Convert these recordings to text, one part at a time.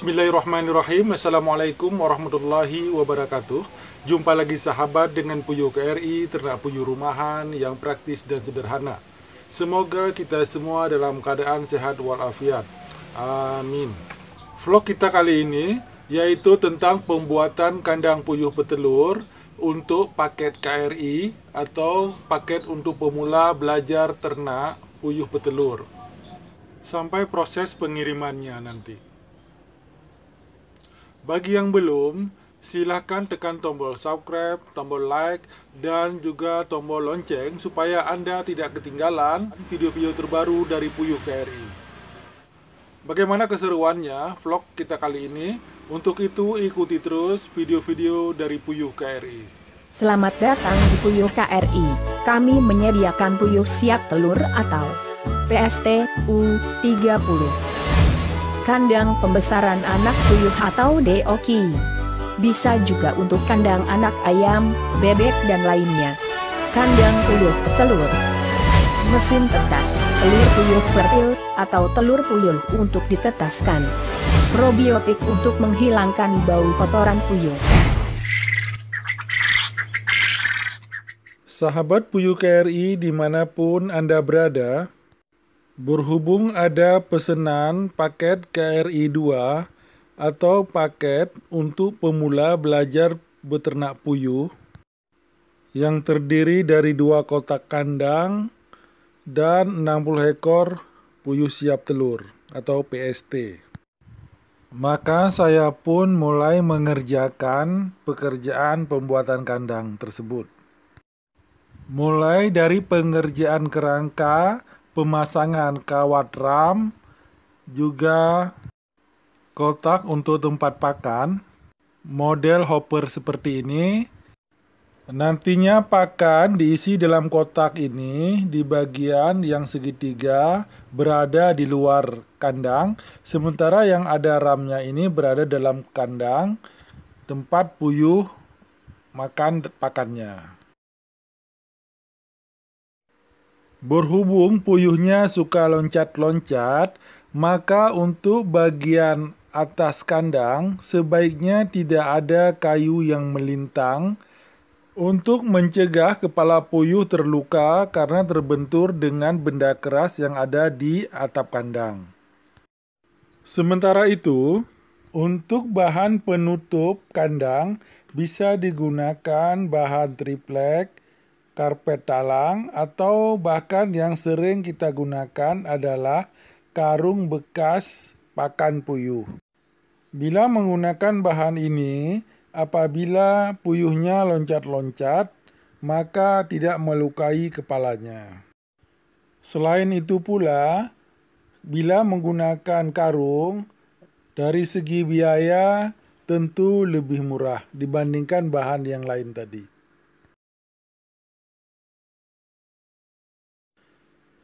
Bismillahirrahmanirrahim. Assalamualaikum warahmatullahi wabarakatuh. Jumpa lagi sahabat dengan Puyuh KRI, ternak puyuh rumahan yang praktis dan sederhana. Semoga kita semua dalam keadaan sehat walafiat. Amin. Vlog kita kali ini yaitu tentang pembuatan kandang puyuh petelur untuk paket KRI atau paket untuk pemula belajar ternak puyuh petelur. Sampai proses pengirimannya nanti. Bagi yang belum, silahkan tekan tombol subscribe, tombol like, dan juga tombol lonceng supaya Anda tidak ketinggalan video-video terbaru dari Puyuh KRI. Bagaimana keseruannya vlog kita kali ini? Untuk itu ikuti terus video-video dari Puyuh KRI. Selamat datang di Puyuh KRI. Kami menyediakan puyuh siap telur atau PST U30. Kandang pembesaran anak puyuh atau DOK. Bisa juga untuk kandang anak ayam, bebek dan lainnya. Kandang puyuh telur. Mesin tetas, telur puyuh fertil atau telur puyuh untuk ditetaskan. Probiotik untuk menghilangkan bau kotoran puyuh. Sahabat Puyuh KRI dimanapun Anda berada, berhubung ada pesanan paket KRI 2 atau paket untuk pemula belajar beternak puyuh yang terdiri dari 2 kotak kandang dan 60 ekor puyuh siap telur atau PST. Maka saya pun mulai mengerjakan pekerjaan pembuatan kandang tersebut. Mulai dari pengerjaan kerangka, pemasangan kawat ram, juga kotak untuk tempat pakan, model hopper seperti ini. Nantinya pakan diisi dalam kotak ini di bagian yang segitiga berada di luar kandang, sementara yang ada ramnya ini berada dalam kandang tempat puyuh makan pakannya. Berhubung puyuhnya suka loncat-loncat, maka untuk bagian atas kandang sebaiknya tidak ada kayu yang melintang untuk mencegah kepala puyuh terluka karena terbentur dengan benda keras yang ada di atap kandang. Sementara itu, untuk bahan penutup kandang bisa digunakan bahan triplek, karpet talang, atau bahkan yang sering kita gunakan adalah karung bekas pakan puyuh. Bila menggunakan bahan ini, apabila puyuhnya loncat-loncat, maka tidak melukai kepalanya. Selain itu pula, bila menggunakan karung, dari segi biaya tentu lebih murah dibandingkan bahan yang lain tadi.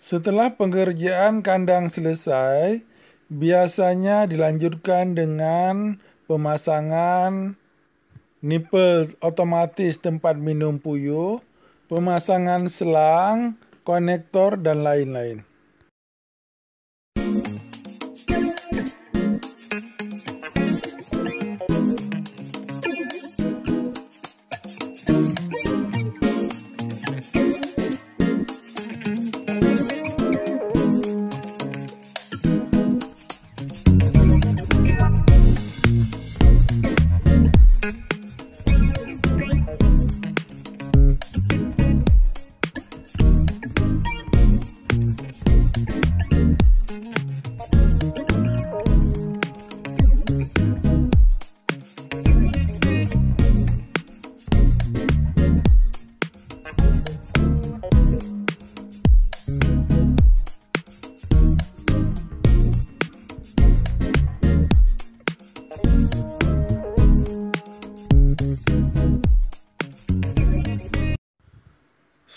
Setelah pengerjaan kandang selesai, biasanya dilanjutkan dengan pemasangan nipel otomatis tempat minum puyuh, pemasangan selang, konektor, dan lain-lain.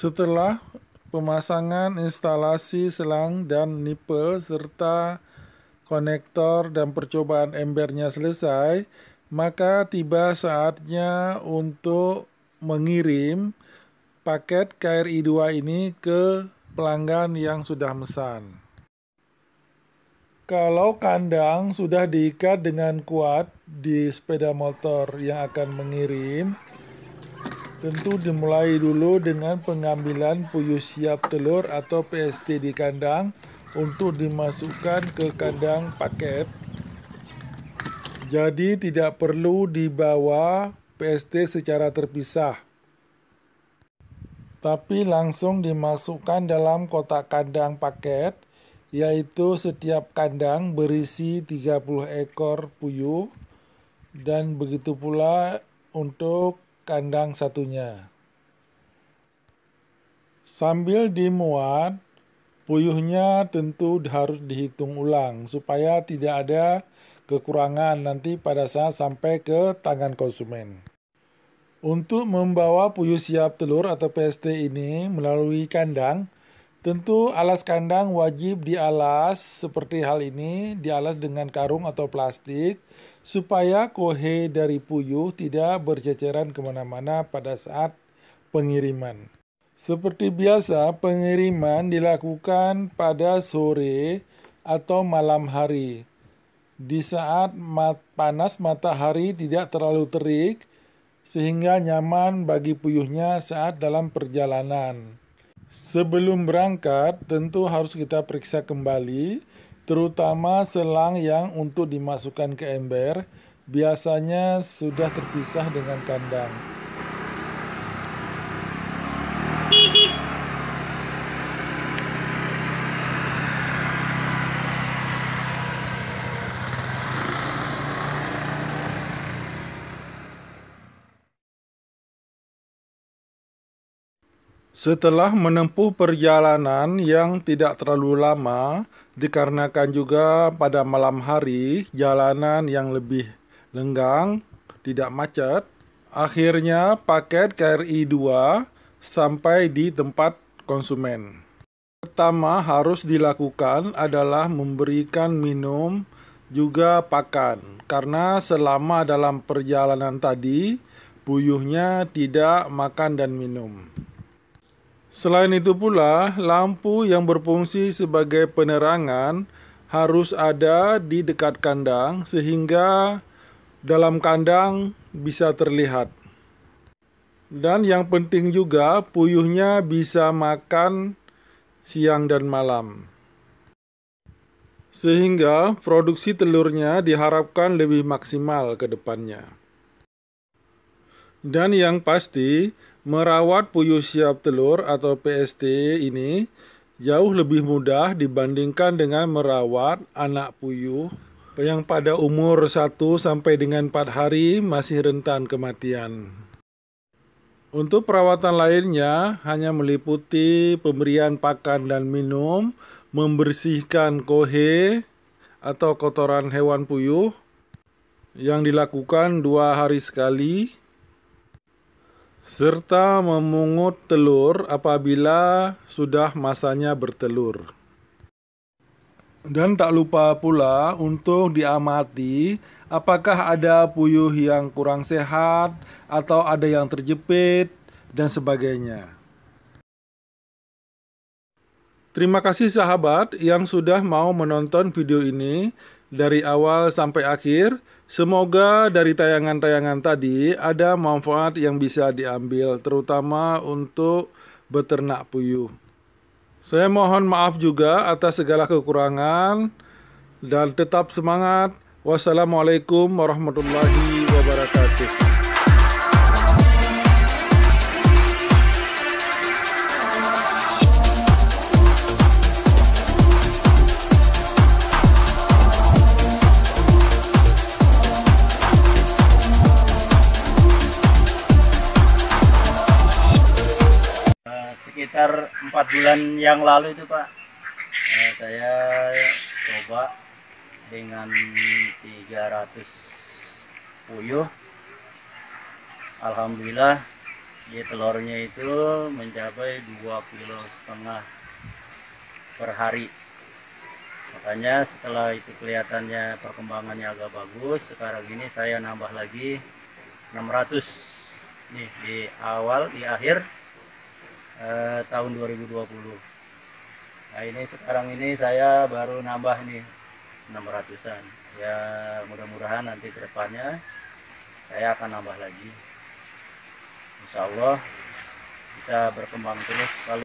Setelah pemasangan instalasi selang dan nipel serta konektor dan percobaan embernya selesai, maka tiba saatnya untuk mengirim paket KRI 2 ini ke pelanggan yang sudah mesan. Kalau kandang sudah diikat dengan kuat di sepeda motor yang akan mengirim, tentu dimulai dulu dengan pengambilan puyuh siap telur atau PST di kandang untuk dimasukkan ke kandang paket. Jadi tidak perlu dibawa PST secara terpisah, tapi langsung dimasukkan dalam kotak kandang paket, yaitu setiap kandang berisi 30 ekor puyuh dan begitu pula untuk kandang satunya. Sambil dimuat, puyuhnya tentu harus dihitung ulang supaya tidak ada kekurangan nanti pada saat sampai ke tangan konsumen. Untuk membawa puyuh siap telur atau PST ini melalui kandang, tentu alas kandang wajib dialas seperti hal ini, dialas dengan karung atau plastik supaya kohe dari puyuh tidak berceceran kemana-mana pada saat pengiriman. Seperti biasa, pengiriman dilakukan pada sore atau malam hari. Di saat panas matahari tidak terlalu terik, sehingga nyaman bagi puyuhnya saat dalam perjalanan. Sebelum berangkat, tentu harus kita periksa kembali, terutama selang yang untuk dimasukkan ke ember, biasanya sudah terpisah dengan kandang. Setelah menempuh perjalanan yang tidak terlalu lama, dikarenakan juga pada malam hari jalanan yang lebih lenggang, tidak macet, akhirnya paket KRI 2 sampai di tempat konsumen. Pertama harus dilakukan adalah memberikan minum juga pakan, karena selama dalam perjalanan tadi, puyuhnya tidak makan dan minum. Selain itu pula, lampu yang berfungsi sebagai penerangan harus ada di dekat kandang sehingga dalam kandang bisa terlihat. Dan yang penting juga, puyuhnya bisa makan siang dan malam. Sehingga produksi telurnya diharapkan lebih maksimal ke depannya. Dan yang pasti, merawat puyuh siap telur atau PST ini jauh lebih mudah dibandingkan dengan merawat anak puyuh yang pada umur 1 sampai dengan 4 hari masih rentan kematian. Untuk perawatan lainnya hanya meliputi pemberian pakan dan minum, membersihkan kohe atau kotoran hewan puyuh yang dilakukan 2 hari sekali, serta memungut telur apabila sudah masanya bertelur. Dan tak lupa pula untuk diamati apakah ada puyuh yang kurang sehat atau ada yang terjepit dan sebagainya. Terima kasih sahabat yang sudah mau menonton video ini dari awal sampai akhir. Semoga dari tayangan-tayangan tadi ada manfaat yang bisa diambil, terutama untuk beternak puyuh. Saya mohon maaf juga atas segala kekurangan dan tetap semangat. Wassalamualaikum warahmatullahi wabarakatuh. Sekitar 4 bulan yang lalu itu Pak, saya coba dengan 300 puyuh. Alhamdulillah di telurnya itu mencapai 2,5 kilo per hari. Makanya setelah itu kelihatannya perkembangannya agak bagus, sekarang ini saya nambah lagi 600 nih di akhir tahun 2020. Nah ini sekarang ini saya baru nambah nih 600-an. Ya mudah-mudahan nanti ke depannya saya akan nambah lagi. Insya Allah bisa berkembang terus. Kalau